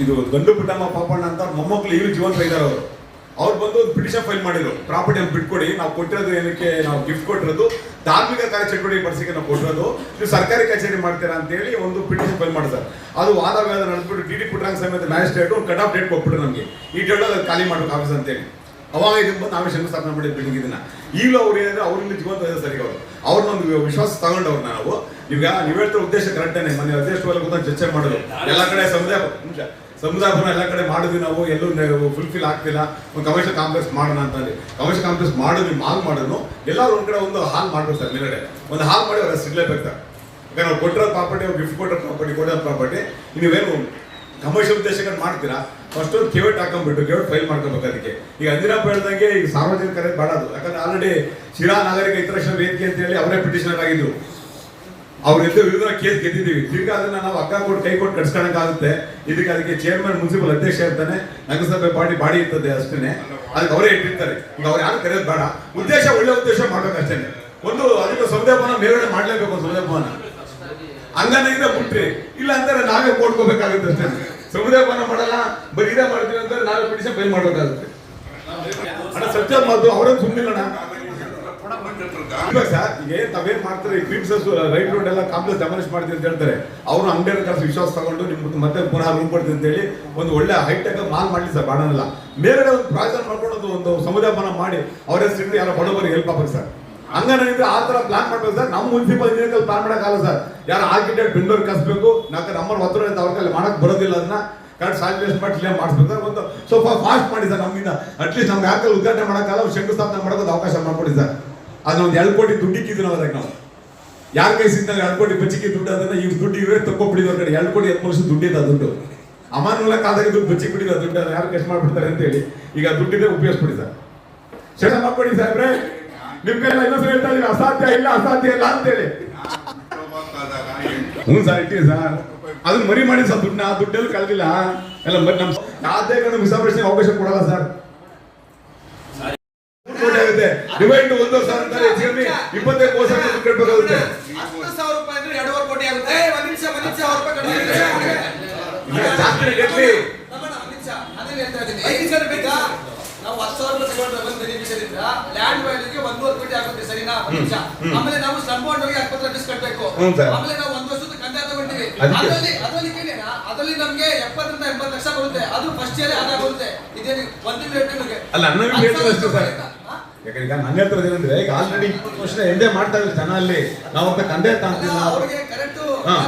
ಇದು ಗಂಡು ಪುಟ್ಟಮ್ಮ ಪಾಪಣ್ಣ ಅಂತ ಮೊಮ್ಮಕ್ಕಳು ಈಗಲೂ ಜೀವಂತ ಇದ್ದಾರೆ. ಅವ್ರು ಬಂದು ಒಂದು ಪಿಟಿಷನ್ ಫೈಲ್ ಮಾಡಿದ್ರು, ಪ್ರಾಪರ್ಟಿ ಅಂತ ಬಿಟ್ಕೊಡಿ, ನಾವು ಕೊಟ್ಟಿರೋದು ಏನಕ್ಕೆ, ನಾವು ಗಿಫ್ಟ್ ಕೊಟ್ಟಿರೋದು ಧಾರ್ಮಿಕ ಕಾರ್ಯಚಟುವಟಿಕೆ ಪಡಿಸಿಕೆ ನಾವು ಕೊಟ್ಟಿರೋದು, ನೀವು ಸರ್ಕಾರಿ ಕಚೇರಿ ಮಾಡ್ತೀರಾ ಅಂತ ಹೇಳಿ ಒಂದು ಪಿಟಿಷನ್ ಫೈಲ್ ಮಾಡಿದ್ದಾರೆ. ಅದು ವಾದ ನಡೆದ್ಬಿಟ್ಟು ಡಿ ಪುಟ್ಟರಂಗ ಸಮೇತ ಮ್ಯಾಜಿಸ್ಟ್ರೇಟ್ ಒಂದು ಕಟ್ ಆಫ್ ಡೇಟ್ ಕೊಟ್ಬಿಟ್ಟು ನಮಗೆ ಈ ಡೇಟ್ ಅದು ಖಾಲಿ ಮಾಡಬೇಕು ಆಫೀಸ್ ಅಂತೇಳಿ. ಅವಾಗ ಇದನ್ನು ಬಂದು ನಾವೇ ಶಂಕುಸ್ಥಾಪನೆ ಮಾಡಿದ ಬಿಲ್ಡಿಂಗ್ ಇದನ್ನ. ಈಗಲೂ ಅವ್ರು ಏನಂದ್ರೆ ಅವ್ರಿಂದ ಜೀವಂತ ಇದೆ ಸರಿ. ಅವರು ಅವ್ರನ್ನೊಂದು ವಿಶ್ವಾಸ ತಗೊಂಡವ್ರು ನಾವು. ಈಗ ನೀವು ಹೇಳ್ತಿರೋ ಉದ್ದೇಶ ಕರೆಕ್ಟೇನೆ. ಮೊನ್ನೆ ಅಧ್ಯಕ್ಷರಲ್ಲಿ ಕೂಡ ಚರ್ಚೆ ಮಾಡೋದು, ಎಲ್ಲ ಕಡೆ ಸಮುದಾಯ ಭವನ ಎಲ್ಲ ಕಡೆ ಮಾಡಿದ್ವಿ ನಾವು, ಎಲ್ಲೂ ಫುಲ್ಫಿಲ್ ಆಗ್ತಿಲ್ಲ. ಒಂದು ಕಮರ್ಷಿಯಲ್ ಕಾಂಪ್ಲೆಕ್ಸ್ ಮಾಡೋಣ ಅಂತಂದು ಕಮರ್ಷಿಯಲ್ ಕಾಂಪ್ಲೆಕ್ಸ್ ಮಾಡಿದ್ವಿ, ಮಾಲ್ ಮಾಡೋದು ಎಲ್ಲರೂ ಒಂದ್ ಕಡೆ ಒಂದು ಹಾಲ್ ಮಾಡ್ಬೇಕು ಸರ್. ಮೇಲ್ಗಡೆ ಒಂದು ಹಾಲ್ ಮಾಡಿ ಅವ್ರ ಸಿಗ್ಲೇಬೇಕು ಸರ್. ಈಗ ನಾವು ಕೊಟ್ಟಿರೋ ಪ್ರಾಪರ್ಟಿ, ಅವ್ರು ಗಿಫ್ಟ್ ಕೊಟ್ಟಿರೋ ಪ್ರಾಪರ್ಟಿ ನೀವೇನು ಕಮರ್ಷಿಯಲ್ ಉದ್ದೇಶಕ್ಕೆ ಮಾಡ್ತೀರಾ, ಫಸ್ಟ್ ಒಂದು ಕೆವೆಟ್ ಹಾಕೊಂಡ್ಬಿಟ್ಟು ಕೆವೆಟ್ ಫೈಲ್ ಮಾಡ್ಕೋಬೇಕು. ಅದಕ್ಕೆ ಈಗ ಅಂದಿನಪ್ಪ ಹೇಳ್ದಂಗೆ ಈಗ ಸಾರ್ವಜನಿಕರೇ ಬಾಡೋದು. ಯಾಕಂದ್ರೆ ಆಲ್ರೆಡಿ ಶಿರಾ ನಾಗರಿಕ ಹಿತರಕ್ಷಣಾ ವೇದಿಕೆ ಅಂತ ಹೇಳಿ ಅವರೇ ಪಿಟಿಷನರ್ ಆಗಿದ್ರು. ಅವ್ರೆಲ್ಲ ವಿರುದ್ಧ ಕೇಸ್ ಗೆದ್ದಿದ್ದೀವಿ. ತಿರ್ಗಿ ಅದನ್ನ ನಾವು ಅಕ್ಕ ಕೊಟ್ಟು ಕೈ ಕೊಟ್ಟು ಕಟ್ಸ್ಕೊಳಕ್ಕಾಗುತ್ತೆ. ಅದಕ್ಕೆ ಚೇರ್ಮನ್ ಮುನ್ಸಿಪಲ್ ಅಧ್ಯಕ್ಷ ಇರ್ತಾನೆ, ನಗರಸಭೆ ಬಾಡಿ ಇರ್ತದೆ ಅಷ್ಟೇ. ಅದಕ್ಕೆ ಅವರೇ ಇಟ್ಟಿರ್ತಾರೆ. ಈಗ ಅವ್ರು ಯಾರು ಕರೆಯೋದು ಬೇಡ. ಉದ್ದೇಶ ಒಳ್ಳೆ ಉದ್ದೇಶ ಮಾಡ್ಬೇಕಷ್ಟೇ. ಒಂದು ಅದಕ್ಕೆ ಸಮುದಾಯ ಭವನ ಮೇಲ್ಗಡೆ ಮಾಡ್ಲೇಬೇಕು. ಸಮುದಾಯ ಭವನ ಹಂಗನಿಂದ ಬಿಟ್ರಿ ಇಲ್ಲ ಅಂತಾರೆ ನಾವೇ ಕೊಡ್ಕೋಬೇಕಾಗುತ್ತೆ ಅಷ್ಟೇ. ಸಮುದಾಯ ಭವನ ಮಾಡಲ್ಲ, ಬರೀ ಇದೇ ಮಾಡ್ತೀವಿ ಅಂತಾರೆ ನಾವೇ ಪಿಟಿಷನ್ ಫೈಲ್ ಮಾಡ್ಬೇಕಾಗುತ್ತೆ. ಅಣ್ಣ ಸತ್ಯ ಮಾತು, ಅವರನ್ನು ಸುಮ್ಮನಿಲ್ಲಣ್ಣ ಸರ್. ಈಗ ತಾವೇನ್ ಮಾಡ್ತಾರೆ, ಈ ಕ್ಲಿಪ್ಸಸ್ ರೈಟ್ ರೋಡ್ ಎಲ್ಲ ಕಾಂಪ್ಲೆಕ್ಸ್ ಡೆಮಾಲಿಷ್ ಮಾಡ್ತೀವಿ ಅಂತ ಹೇಳ್ತಾರೆ. ಅವರು ಅಂಗಡಿಯವ್ರ ಕಡೆ ವಿಶ್ವಾಸ ತಗೊಂಡು ನಿಮ್ಗೆ ಮತ್ತೆ ಪುನಃ ರೂಮ್ ಕೊಡ್ತೀವಿ ಅಂತ ಹೇಳಿ ಒಂದು ಒಳ್ಳೆ ಹೈಟೆಕ್ ಮಾಲ್ ಮಾಡ್ಲಿ ಸರ್. ಬಾಡನಲ್ಲ ಮೇಲ್ಗಡೆ ಒಂದು ಪ್ರಾಯೋಜನ ಮಾಡ್ಕೊಂಡು ಒಂದು ಸಮುದಾಯ ಭವನ ಮಾಡಿ ಅವರ ಹೆಸರು ಯಾರೋ ಬಡವರಿಗೆ ಹೆಲ್ಪ್ ಆಗ್ಬೇಕು ಸರ್. ಹಂಗನಿದ್ರೆ ಆ ತರ ಪ್ಲಾನ್ ಮಾಡ್ಬೇಕು ಸರ್. ನಮ್ಮ ಮುನ್ಸಿಪಲ್ ಇಂಜಿನಿಯರ್ ಪ್ಲಾನ್ ಮಾಡಕ್ಕಾಗಲ್ಲ ಸರ್. ಯಾರು ಆರ್ಕಿಟೆಕ್ಟ್ ಬೆಂಗಳೂರು ಕಳಿಸ್ಬೇಕು. ನಾಲ್ಕು ನಮ್ಮನ್ನು ಒತ್ತಡ ಅಂತ ಅವ್ರ ಕೈಲಿ ಮಾಡಕ್ ಬರೋದಿಲ್ಲ. ಅದನ್ನ ಕರೆಕ್ಟ್ ಸಾಲ್ವೇಷನ್ ಮಾಡಿ ಕ್ಲೇಮ್ ಮಾಡಿಸ್ಬೇಕು ಸರ್. ಒಂದು ಸ್ವಲ್ಪ ಫಾಸ್ಟ್ ಮಾಡಿ ಸರ್. ನಮ್ಮಿಂದ ಅಟ್ಲೀಸ್ಟ್ ನಮ್ಗೆ ಯಾಕೆ ಉದ್ಘಾಟನೆ ಮಾಡೋಕ್ಕಲ್ಲ, ಶಂಕುಸ್ಥಾಪನೆ ಮಾಡೋದು ಅವಕಾಶ ಮಾಡ್ಕೊಡಿ ಸರ್. ಅದನ್ನ ಒಂದು 2 ಕೋಟಿ ದುಡ್ಡು ಇಕ್ಕಿದ್ವಿ ನಾವು. ಅದಕ್ಕೆ ನಾವು ಯಾರ ಕೈ ಸಿಗ್ತಾಗ 2 ಕೋಟಿ ಬಚ್ಚಿಕ್ಕಿ ದುಡ್ಡು, ಅದನ್ನ ಈಗ ದುಡ್ಡು ಇವರೇ ತಕ್ಕೊಬಿಡಿದ್ರು. ಕಡೆ 2 ಕೋಟಿ 10 ಲಕ್ಷ ದುಡ್ಡಿದೆ. ದುಡ್ಡು ಅಮಾನುಲ್ಲ ಕಾದಾಗ ದುಡ್ಡು ಬಚ್ಚಿಕ್ ಬಿಟ್ಟಿದ ದುಡ್ಡು ಯಾರು ಖರ್ಚು ಮಾಡ್ಬಿಡ್ತಾರೆ ಅಂತ ಹೇಳಿ ಈಗ ದುಡ್ಡಿದೆ ಉಪಯೋಗಿಸ್ಬಿಡಿ ಸರ್. ಶೇಷ ಮಾಡ್ಕೊಡಿ ಸಾಹೇಬ್ರೆ. ನಿಮ್ ಕೈ ಇನ್ನೊಂದ್ಸಲ ಹೇಳ್ತಾ ಇದೀವಿ, ಅಸಾಧ್ಯ ಇಲ್ಲ ಅಂತೇಳಿ. ಹ್ಞೂ ಸರ್, ಇಟ್ಟಿದೆ ಸರ್. ಅದನ್ನ ಮರಿ ಮಾಡಿ ಸರ್. ದುಡ್ಡೆಲ್ಲ ಕಳೆದಿಲ್ಲ ಎಲ್ಲ ನಮ್ ಯಾವುದೇ ಕಾರಣ ವಿಸಾಪಡಿಸಿ ಅವಕಾಶ ಕೊಡಲ್ಲ ಸರ್. ಡಿವೈಡ್ 1 ಸಾವಿರ ಅಂತಾರೆ, 25 ವರ್ಷ ಕಟ್ಟಬೇಕಾಗುತ್ತೆ. 10,000 ರೂಪಾಯಿ ಅಂದ್ರೆ 2.5 ಕೋಟಿ ಆಗುತ್ತೆ. ನಾವು 10,000 ರೂಪಾಯಿ ತಗೊಂಡ್ರೆ ಒಂದು ಬೆನಿಫಿಷರಿಂದ ಲ್ಯಾಂಡ್ ವ್ಯಾಲ್ಯೂಗೆ 1.5 ಕೋಟಿ ಆಗುತ್ತೆ. ಸರಿನಾ? ಆಮೇಲೆ ನಾವು ಸ್ಲಮ್ ಬಾಂಡ್ ಹೋಗಿ 20 ಲಕ್ಷ ಕಟ್ಟಬೇಕು. ಆಮೇಲೆ ನಾವು 1 ವರ್ಷದ ಕಂದಾಯ ತಗೊಂಡಿವಿ. ಅದರಲ್ಲಿ ನಮ್ಗೆ 70 ರಿಂದ 80 ಲಕ್ಷ ಬರುತ್ತೆ. ಅದು ಫಸ್ಟ್ ಇಯರ್ ಆದಾಯ ಬರುತ್ತೆ. ಇದೇನು ಒಂದಿನ ರೇಟ್ ನಿಮಗೆ ಅಲ್ಲ. ಯಾಕಂದ್ರೆ ನನ್ನ ಹೇಳ್ತಾರೆ ಏನಂದ್ರೆ, ಈಗ ಆಲ್ರೆಡಿ 20 ವರ್ಷ ಎಂದೇ ಮಾಡ್ತಾ ಇದ್ರು ಜನ. ಅಲ್ಲಿ ನಾವು ಕಂದೆ ತಾಂತಿಲ್ಲ ಅವ್ರಿಗೆ ಕರೆಕ್ಟ್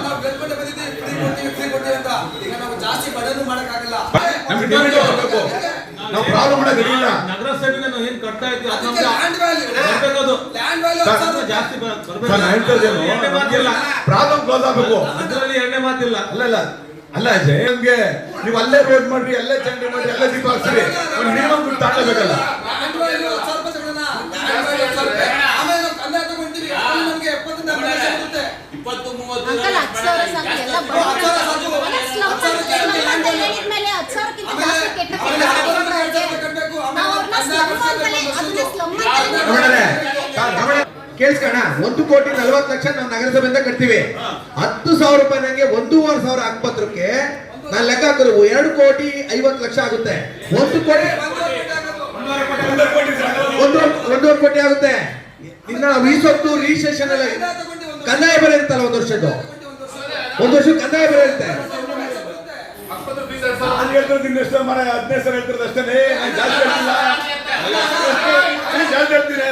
ನಾವು ಬೆಳ್ಕೊಂಡೆ ಬಂದಿದ್ದೀವಿ, ಫ್ರೀ ಕೊಡ್ತೀವಿ ಅಂತ. ಈಗ ನಾವು ಜಾಸ್ತಿ ಬಡನು ಮಾಡಕ್ಕಾಗಲ್ಲ. ನಮ್ಗೆ ಡಿಮ್ಯಾಂಡ್ ಮಾಡಬೇಕು. ನಾವು ಪ್ರಾಬ್ಲಮ್ ಮಾಡೋದಿಲ್ಲ. ನಗರಸಭೆಗೆ ನಾವು ಏನ್ ಕಟ್ತಾ ಇದ್ದೀವಿ ಅದಕ್ಕೆ ಲ್ಯಾಂಡ್ ವ್ಯಾಲ್ಯೂ ಜಾಸ್ತಿ ಪ್ರಾಬ್ಲಮ್ ಕ್ಲೋಸ್ ಆಗಬೇಕು. ಅದರಲ್ಲಿ ಎರಡನೇ ಮಾತಿಲ್ಲ. ಅಲ್ಲ ಜಯಂಗೆ ನೀವು ಅಲ್ಲೇ ರೋಡ್ ಮಾಡ್ರಿ, ಅಲ್ಲೇ ಚಂಡಿ ಮಾಡ್ರಿ, ಅಲ್ಲೇ ದೀಪ ಹಾಕ್ಸ್ರಿ. ಒಂದು ಮಿನಿಮಮ್ ದುಡ್ಡು ತಾಳಬೇಕಲ್ಲ. ಕೇಳಿಸ್ಕೋಣ. 1 ಕೋಟಿ 40 ಲಕ್ಷ ನಾವು ನಗರಸಭೆಯಿಂದ ಕಟ್ತೀವಿ. 10,000 ರೂಪಾಯಿ ನಂಗೆ 1,500 ಹಾಕ್ಬತ್ರಕ್ಕೆ ನಾನು ಲೆಕ್ಕ ಹಾಕಿದ್ರು 2 ಕೋಟಿ 50 ಲಕ್ಷ ಆಗುತ್ತೆ. 1 ಕೋಟಿ 1.5 ಕೋಟಿ ಆಗುತ್ತೆ. ಇನ್ನ ಈ ಸೊತ್ತು ರಿಜಿಸ್ಟ್ರೇಷನ್ ಎಲ್ಲ ಕಂದಾಯ ಬೆಲೆ ಇರುತ್ತಲ್ಲ, 1 ವರ್ಷದ್ದು ಕಂದಾಯ ಬೆಲೆ ಇರುತ್ತೆ. ನಾನು ಹೇಳ್ತಿರೋದು ಇನ್ನೆಷ್ಟು ಮರ 15 ಸಾವಿರ ಹೇಳ್ತಿರೋದು ಅಷ್ಟೇ. ಜಾಸ್ತಿ ಹೇಳ್ತಿಲ್ಲ. ಜಾಸ್ತಿ ಹೇಳ್ತೀನಿ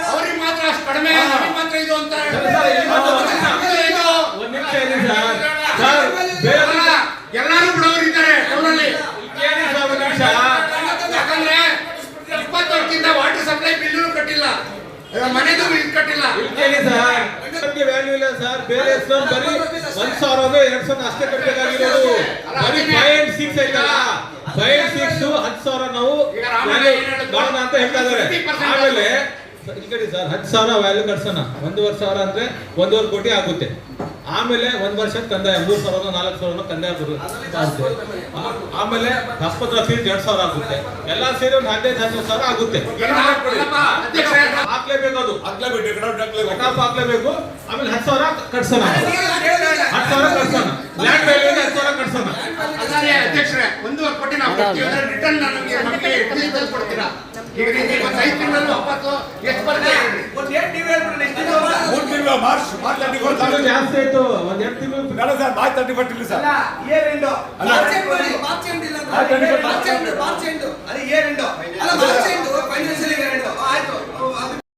ಅವ್ರಿಗೆ ಮಾತ್ರ ಅಷ್ಟು ಕಡಿಮೆ, ಮಾತ್ರ ಇದು ಅಂತ ಎಲ್ಲರೂ ಬಿಡೋರಿದ್ದಾರೆ ಟೌನಲ್ಲಿ. ಯಾಕಂದ್ರೆ 20 ವರ್ಷದಿಂದ ವಾಟರ್ ಸಪ್ಲೈ ಬಿಲ್ ಕಟ್ಟಿಲ್ಲ, ಮನೆದು ಬಿಲ್ ಕಟ್ಟಿಲ್ಲ. ವ್ಯಾಲ್ಯೂ ಇಲ್ಲ ಸರ್. ಬೇರೆ ಬರೀ 1,000 2,000 ಅಷ್ಟೇ ಕಟ್ಟಬೇಕಾಗಿರೋದು. ಬರೀ 5.6 ಐತಲ್ಲ, 5.6 10,000 ನಾವು ಮಾಡೋಣ ಅಂತ ಹೇಳ್ತಾ ಇದ್ದಾರೆ. ಆಮೇಲೆ ಈ ಕಡೆ ಸರ್ 10,000 ವ್ಯಾಲ್ಯೂ ಕಟ್ಸೋಣ. 1,500 ಅಂದ್ರೆ 1.5 ಕೋಟಿ ಆಗುತ್ತೆ. ಆಮೇಲೆ 1 ವರ್ಷದ ಕಂದಾಯ 3,000 4,000 ಕಂದಾಯ ಬರುತ್ತೆ. ಆಮೇಲೆ ಆಸ್ಪತ್ರೆ ಫೀಸ್ 2,000 ಆಗುತ್ತೆ. ಎಲ್ಲ ಸೇರಿ ಒಂದು 15,000 ಆಗುತ್ತೆ. ಹಾಕ್ಲೇಬೇಕು, ಅದು ಹಾಕ್ಲೇಬೇಕು. ಆಮೇಲೆ 10,000 ಕಟ್ಸೋಣ. 10,000 ಕಟ್ಸೋಣ. Land value 10,000 ಕಟ್ಸೋಣ. ಸರಿ ಅಧ್ಯಕ್ಷರೇ 1.5 ಕೋಟಿ ನಾವು ಕೊಡ್ತೀವಿ ಅಂದ್ರೆ ರಿಟರ್ನ್ ನಮಗೆ ಬಿಲ್ ಕೊಡ್ತೀರಾ? ಈಗ ನೀವು ಒಂದು 5 ತಿಂಗಳು ವಾಪಸ್ ಎಷ್ಟು ಬರುತ್ತೆ? ಒಂದು ಡೇಟ್ ನೀವು ಹೇಳ್ಬಿಡಿ ಎಷ್ಟು ದಿನ ಹೋಗ್ತಾ? 3 ತಿಂಗಳು ಮಾರ್ಚ್ 31 ತಿಂಗಳು ಜಾಸ್ತಿ ಆಯ್ತು ಒಂದ್ 2 ತಿಂಗಳು ಬೇಡ ಸರ್, ಮಾರ್ಚ್ 31 ಇಲ್ಲ ಸರ್. ಮಾರ್ಚ್ ಎಂಡ್ ಮಾಡಿ, ಮಾರ್ಚ್ ಎಂಡ್ ಇಲ್ಲ ಅಂದ್ರೆ ಮಾರ್ಚ್ ಎಂಡ್. ಮಾರ್ಚ್ ಎಂಡ್ ಅದು ಇಯರ್ ಎಂಡ್